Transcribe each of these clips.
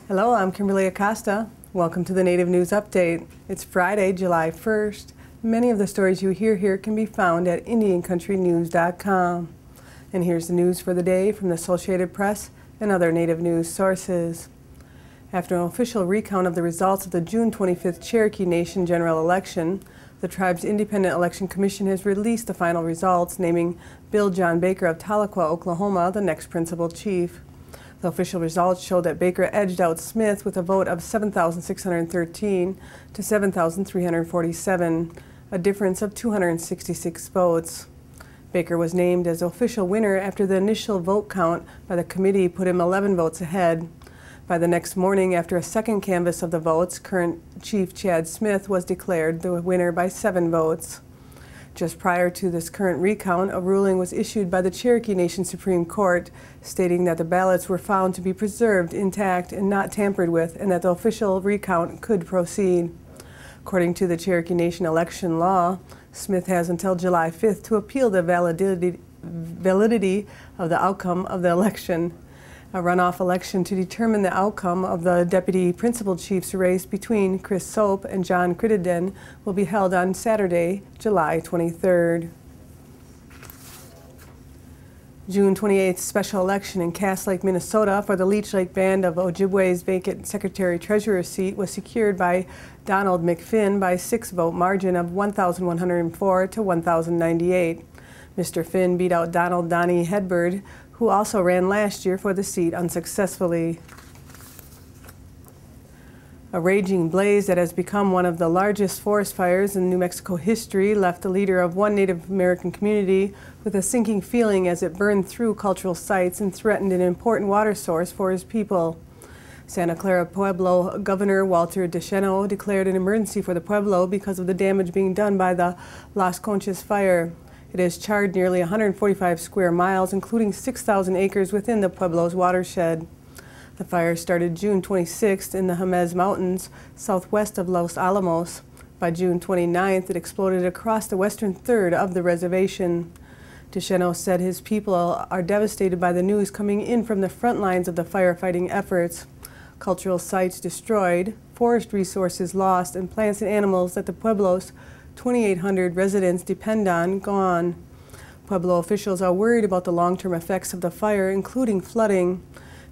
Hello, I'm Kimberlie Acosta. Welcome to the Native News Update. It's Friday, July 1st. Many of the stories you hear here can be found at IndianCountryNews.com. And here's the news for the day from the Associated Press and other Native news sources. After an official recount of the results of the June 25th Cherokee Nation general election, the tribe's Independent Election Commission has released the final results, naming Bill John Baker of Tahlequah, Oklahoma, the next principal chief. The official results show that Baker edged out Smith with a vote of 7,613 to 7,347, a difference of 266 votes. Baker was named as official winner after the initial vote count by the committee put him 11 votes ahead. By the next morning, after a second canvass of the votes, current Chief Chad Smith was declared the winner by 7 votes. Just prior to this current recount, a ruling was issued by the Cherokee Nation Supreme Court stating that the ballots were found to be preserved intact and not tampered with, and that the official recount could proceed. According to the Cherokee Nation election law, Smith has until July 5th to appeal the validity of the outcome of the election. A runoff election to determine the outcome of the deputy principal chief's race between Chris Soap and John Crittenden will be held on Saturday, July 23rd. June 28th special election in Cass Lake, Minnesota for the Leech Lake Band of Ojibwe's vacant Secretary-Treasurer seat was secured by Donald McFinn by a 6-vote margin of 1,104 to 1,098. Mr. Finn beat out Donnie Headbird, who also ran last year for the seat unsuccessfully. A raging blaze that has become one of the largest forest fires in New Mexico history left the leader of one Native American community with a sinking feeling as it burned through cultural sites and threatened an important water source for his people. Santa Clara Pueblo Governor Walter Descheno declared an emergency for the Pueblo because of the damage being done by the Las Conchas fire. It has charred nearly 145 square miles, including 6,000 acres within the Pueblo's watershed. The fire started June 26th in the Jemez Mountains, southwest of Los Alamos. By June 29th, it exploded across the western third of the reservation. Descheno said his people are devastated by the news coming in from the front lines of the firefighting efforts. Cultural sites destroyed, forest resources lost, and plants and animals that the Pueblo's 2,800 residents depend on gone. Pueblo officials are worried about the long-term effects of the fire, including flooding.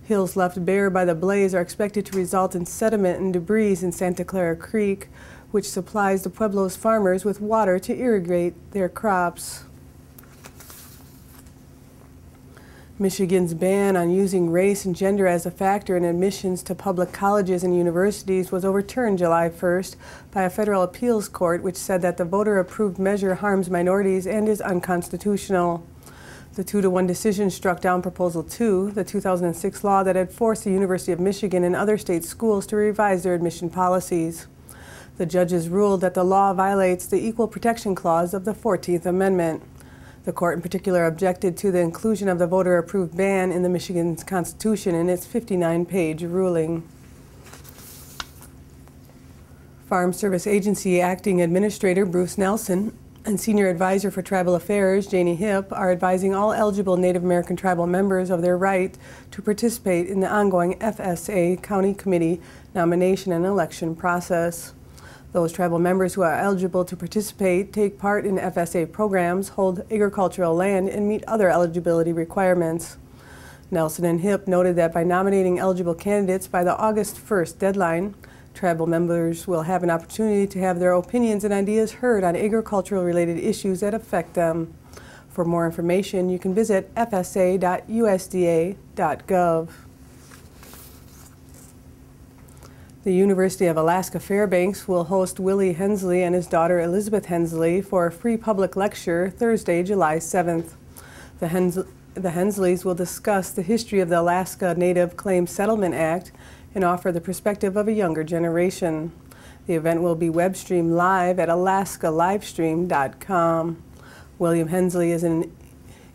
Hills left bare by the blaze are expected to result in sediment and debris in Santa Clara Creek, which supplies the Pueblo's farmers with water to irrigate their crops. Michigan's ban on using race and gender as a factor in admissions to public colleges and universities was overturned July 1st by a federal appeals court, which said that the voter-approved measure harms minorities and is unconstitutional. The 2-to-1 decision struck down Proposal 2, the 2006 law that had forced the University of Michigan and other state schools to revise their admission policies. The judges ruled that the law violates the Equal Protection Clause of the 14th Amendment. The court in particular objected to the inclusion of the voter-approved ban in the Michigan's Constitution in its 59-page ruling. Farm Service Agency Acting Administrator Bruce Nelson and Senior Advisor for Tribal Affairs Janie Hipp are advising all eligible Native American tribal members of their right to participate in the ongoing FSA County Committee nomination and election process. Those tribal members who are eligible to participate take part in FSA programs, hold agricultural land, and meet other eligibility requirements. Nelson and Hipp noted that by nominating eligible candidates by the August 1st deadline, tribal members will have an opportunity to have their opinions and ideas heard on agricultural-related issues that affect them. For more information, you can visit fsa.usda.gov. The University of Alaska Fairbanks will host Willie Hensley and his daughter Elizabeth Hensley for a free public lecture Thursday, July 7th. The Hensleys will discuss the history of the Alaska Native Claims Settlement Act and offer the perspective of a younger generation. The event will be web-streamed live at AlaskaLivestream.com. William Hensley is an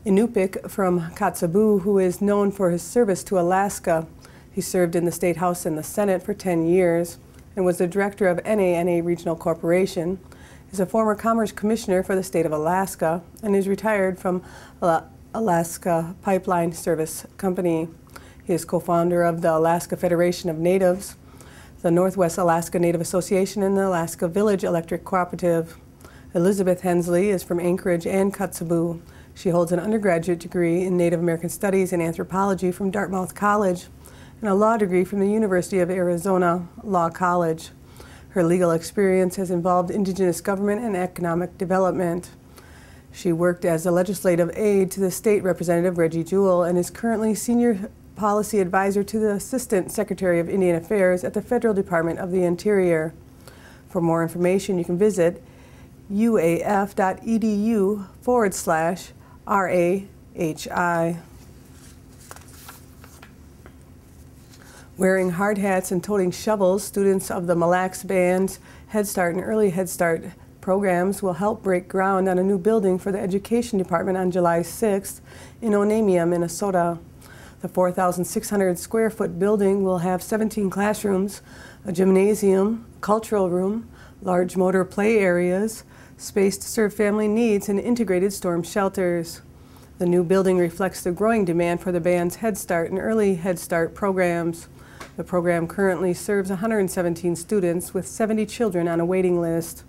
Inupiaq from Kotzebue who is known for his service to Alaska. He served in the State House and the Senate for 10 years and was the director of NANA Regional Corporation, is a former Commerce Commissioner for the state of Alaska, and is retired from Alaska Pipeline Service Company. He is co-founder of the Alaska Federation of Natives, the Northwest Alaska Native Association, and the Alaska Village Electric Cooperative. Elizabeth Hensley is from Anchorage and Kotzebue. She holds an undergraduate degree in Native American Studies and Anthropology from Dartmouth College and a law degree from the University of Arizona Law College. Her legal experience has involved Indigenous government and economic development. She worked as a legislative aide to the State Representative Reggie Jewell and is currently Senior Policy Advisor to the Assistant Secretary of Indian Affairs at the Federal Department of the Interior. For more information, you can visit uaf.edu/RAHI. Wearing hard hats and toting shovels, students of the Mille Lacs Band's Head Start and Early Head Start programs will help break ground on a new building for the Education Department on July 6th in Onamia, Minnesota. The 4,600 square foot building will have 17 classrooms, a gymnasium, cultural room, large motor play areas, space to serve family needs, and integrated storm shelters. The new building reflects the growing demand for the band's Head Start and Early Head Start programs. The program currently serves 117 students with 70 children on a waiting list.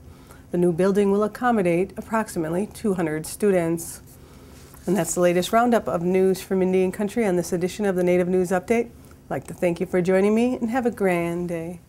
The new building will accommodate approximately 200 students. And that's the latest roundup of news from Indian Country on this edition of the Native News Update. I'd like to thank you for joining me and have a grand day.